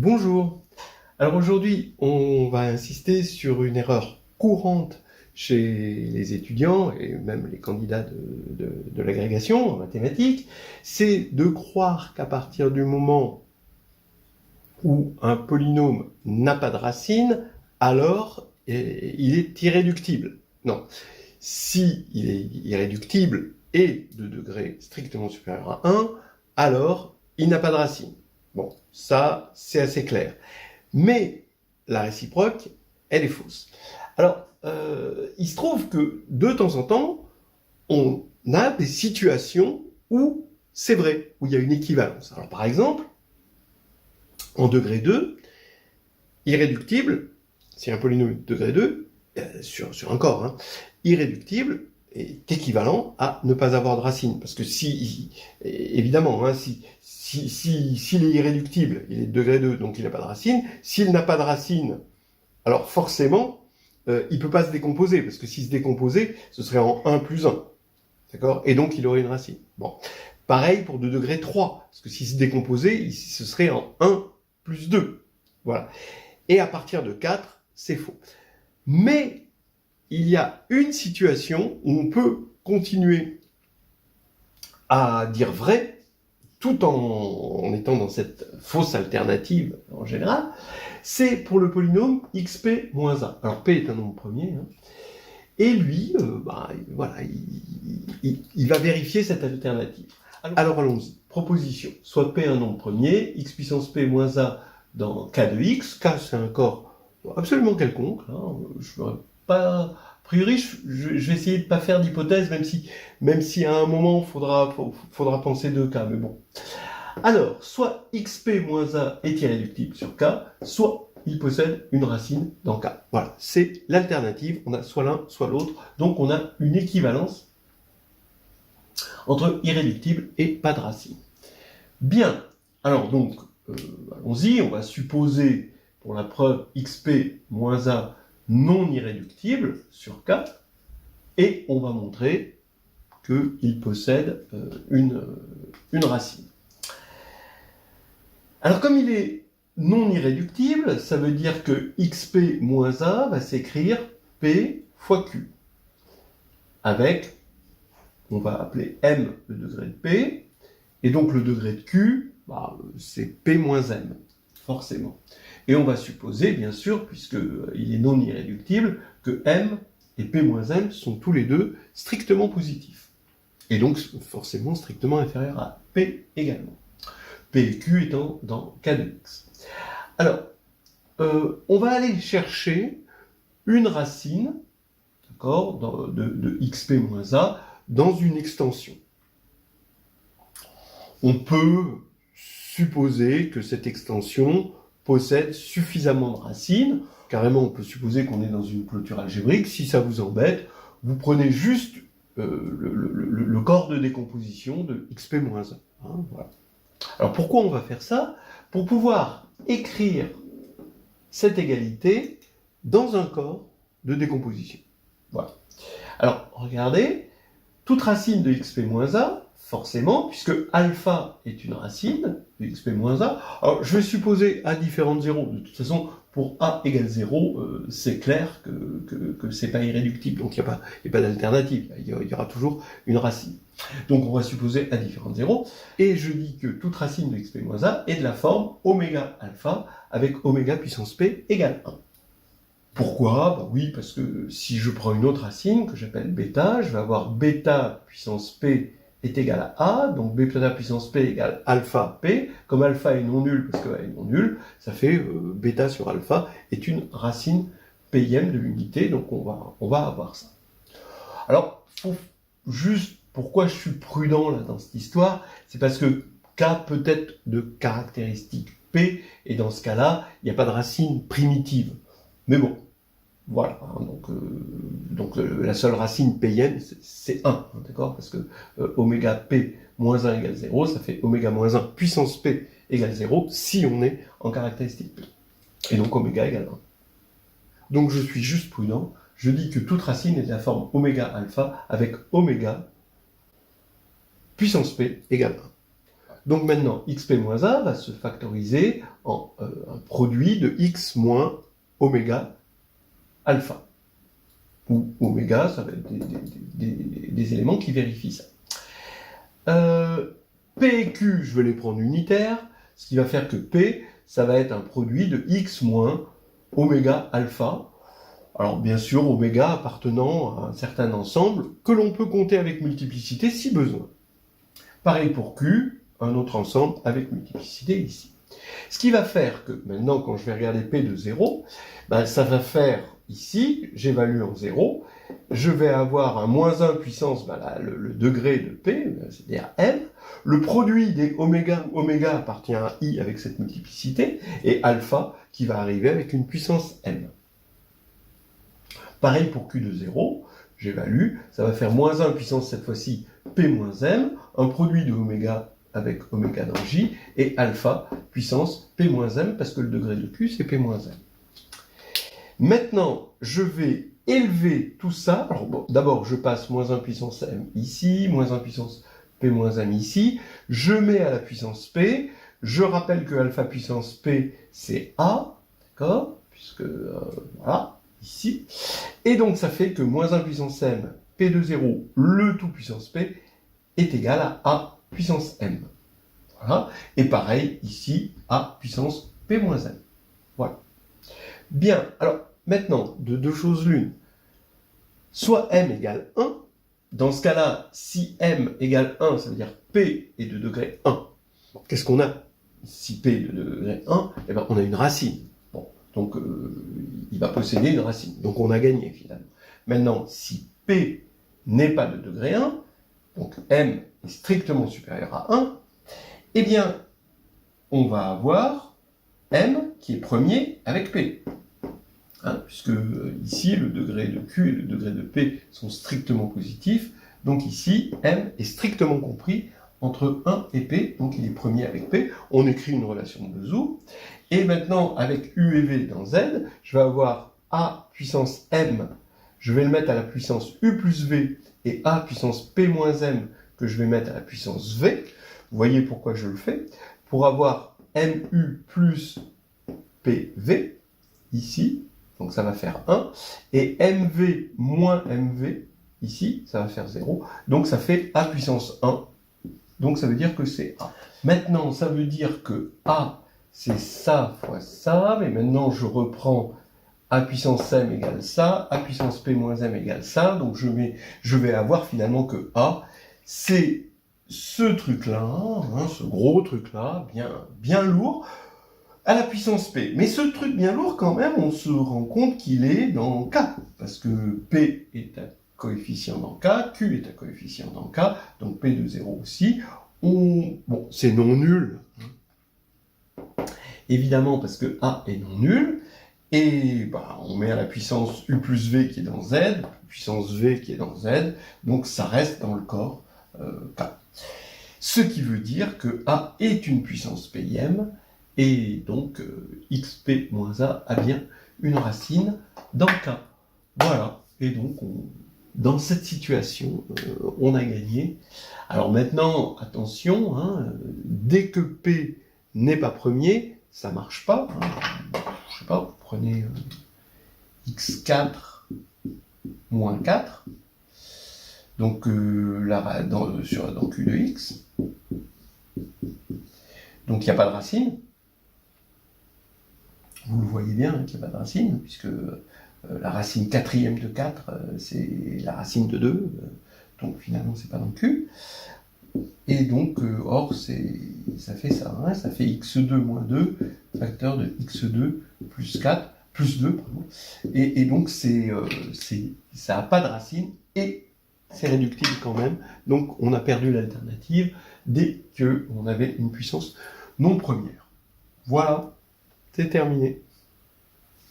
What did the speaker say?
Bonjour. Alors aujourd'hui, on va insister sur une erreur courante chez les étudiants et même les candidats de l'agrégation en mathématiques, c'est de croire qu'à partir du moment où un polynôme n'a pas de racine, alors il est irréductible. Non. Si il est irréductible et de degré strictement supérieur à 1, alors il n'a pas de racine. Bon, ça, c'est assez clair. Mais la réciproque, elle est fausse. Alors, il se trouve que de temps en temps, on a des situations où c'est vrai, où il y a une équivalence. Alors, par exemple, en degré 2, irréductible, si un polynôme de degré 2, sur un corps, hein, irréductible est équivalent à ne pas avoir de racine. Parce que évidemment, hein, s'il est irréductible, il est de degré 2, donc il n'a pas de racine. S'il n'a pas de racine, alors forcément, il ne peut pas se décomposer, parce que s'il se décomposait, ce serait en 1 plus 1. D'accord? Et donc il aurait une racine. Bon. Pareil pour de degré 3, parce que s'il se décomposait, ce serait en 1 plus 2. Voilà. Et à partir de 4, c'est faux. Mais il y a une situation où on peut continuer à dire vrai, tout en étant dans cette fausse alternative en général, c'est pour le polynôme xp-a. Alors p est un nombre premier, hein, et lui, voilà, il va vérifier cette alternative. Alors allons-y. Proposition. Soit p un nombre premier, x puissance p moins a dans k de x. K, c'est un corps absolument quelconque. Hein, je ne pas... A priori, je vais essayer de ne pas faire d'hypothèse, même si à un moment, faudra penser 2 k, mais bon. Alors, soit xp moins a est irréductible sur k, soit il possède une racine dans k. Voilà, c'est l'alternative. On a soit l'un, soit l'autre. Donc, on a une équivalence entre irréductible et pas de racine. Bien. Alors, donc, allons-y. On va supposer, pour la preuve, xp moins a non irréductible sur k, et on va montrer qu'il possède une racine. Alors comme il est non irréductible, ça veut dire que xp moins a va s'écrire p fois q, avec, on va appeler m le degré de p, et donc le degré de q, c'est p moins m, forcément. Et on va supposer, bien sûr, puisqu'il est non irréductible, que m et p moins m sont tous les deux strictement positifs. Et donc, forcément, strictement inférieurs à p également. P et q étant dans k de x. Alors, on va aller chercher une racine, d'accord, de xp moins a dans une extension. On peut supposer que cette extension possède suffisamment de racines. Carrément, on peut supposer qu'on est dans une clôture algébrique. Si ça vous embête, vous prenez juste le corps de décomposition de xp-1. Hein, voilà. Alors pourquoi on va faire ça? Pour pouvoir écrire cette égalité dans un corps de décomposition. Voilà. Alors, regardez, toute racine de xp-a, forcément, puisque alpha est une racine de xp-a, alors je vais supposer a différent de 0. De toute façon, pour a égale 0, c'est clair que c'est pas irréductible, donc il n'y a pas d'alternative, il y aura toujours une racine. Donc on va supposer a différent de 0, et je dis que toute racine de xp-a est de la forme oméga alpha avec oméga puissance p égale 1. Pourquoi? Oui, parce que si je prends une autre racine que j'appelle bêta, je vais avoir bêta puissance p est égal à A, donc bêta puissance P égale alpha P. Comme alpha est non nul, parce que A est non nul, ça fait bêta sur alpha est une racine Pm de l'unité, donc on va avoir ça. Alors, juste pourquoi je suis prudent là dans cette histoire, c'est parce que K peut être de caractéristique P, et dans ce cas-là, il n'y a pas de racine primitive. Mais bon, voilà, donc la seule racine Pn, c'est 1, d'accord? Parce que oméga P moins 1 égale 0, ça fait oméga moins 1 puissance P égale 0, si on est en caractéristique P. Et donc oméga égale 1. Donc je suis juste prudent, je dis que toute racine est de la forme oméga alpha avec oméga puissance P égale 1. Donc maintenant, xp moins a va se factoriser en un produit de x moins oméga alpha. Ou oméga, ça va être des éléments qui vérifient ça. P et Q, je vais les prendre unitaires, ce qui va faire que P, ça va être un produit de x moins oméga alpha. Alors bien sûr, oméga appartenant à un certain ensemble que l'on peut compter avec multiplicité si besoin. Pareil pour Q, un autre ensemble avec multiplicité ici. Ce qui va faire que maintenant, quand je vais regarder P de 0, ben, ça va faire ici, j'évalue en 0, je vais avoir un moins 1 puissance, ben là, le degré de P, c'est-à-dire M. Le produit des oméga appartient à I avec cette multiplicité, et alpha qui va arriver avec une puissance M. Pareil pour Q de 0, j'évalue, ça va faire moins 1 puissance cette fois-ci P moins M, un produit de oméga avec oméga dans J, et alpha puissance P moins M, parce que le degré de Q c'est P moins M. Maintenant, je vais élever tout ça. Alors bon, d'abord, je passe moins 1 puissance M ici, moins 1 puissance P moins M ici. Je mets à la puissance P. Je rappelle que alpha puissance P, c'est A, d'accord? Puisque, voilà, ici. Et donc, ça fait que moins 1 puissance M, P de 0, le tout puissance P, est égal à A puissance M. Voilà. Et pareil, ici, A puissance P moins M. Voilà. Bien, alors, maintenant, de deux choses l'une. Soit M égale 1, dans ce cas-là, si M égale 1, ça veut dire P est de degré 1. Bon, qu'est-ce qu'on a? Si P est de degré 1, eh ben, on a une racine. Bon, donc, il va posséder une racine. Donc, on a gagné, finalement. Maintenant, si P n'est pas de degré 1, donc M est strictement supérieur à 1, eh bien, on va avoir M qui est premier avec P. Hein, puisque ici, le degré de Q et le degré de P sont strictement positifs. Donc ici, M est strictement compris entre 1 et P, donc il est premier avec P. On écrit une relation de Bezout. Et maintenant, avec U et V dans Z, je vais avoir A puissance M, je vais le mettre à la puissance U plus V, et A puissance P moins M, que je vais mettre à la puissance V. Vous voyez pourquoi je le fais. Pour avoir MU plus PV, ici, donc ça va faire 1, et MV moins MV, ici, ça va faire 0, donc ça fait A puissance 1, donc ça veut dire que c'est A. Maintenant, ça veut dire que A, c'est ça fois ça, mais maintenant je reprends A puissance M égale ça, A puissance P moins M égale ça, donc je vais avoir finalement que A, c'est ce truc-là, hein, ce gros truc-là, bien lourd, à la puissance P. Mais ce truc bien lourd, quand même, on se rend compte qu'il est dans K, parce que P est un coefficient dans K, Q est un coefficient dans K, donc P de 0 aussi. Bon, c'est non nul, évidemment, parce que A est non nul, et bah, on met à la puissance U plus V qui est dans Z, puissance V qui est dans Z, donc ça reste dans le corps K. Ce qui veut dire que A est une puissance PIM, et donc xp moins a a bien une racine dans K. Voilà, et donc dans cette situation, on a gagné. Alors maintenant, attention, hein, dès que P n'est pas premier, ça marche pas. Hein. Je sais pas, vous prenez x4 moins 4, donc là, dans Q de x, donc il n'y a pas de racine. Vous le voyez bien hein, qu'il n'y a pas de racine, puisque la racine quatrième de 4, c'est la racine de 2, donc finalement c'est pas dans Q. Et donc, or, ça fait ça, hein, ça fait x2 moins 2, facteur de x2 plus 4, plus 2, pardon. Et donc, ça n'a pas de racine, et c'est réductible quand même, donc on a perdu l'alternative dès qu'on avait une puissance non première. Voilà, c'est terminé.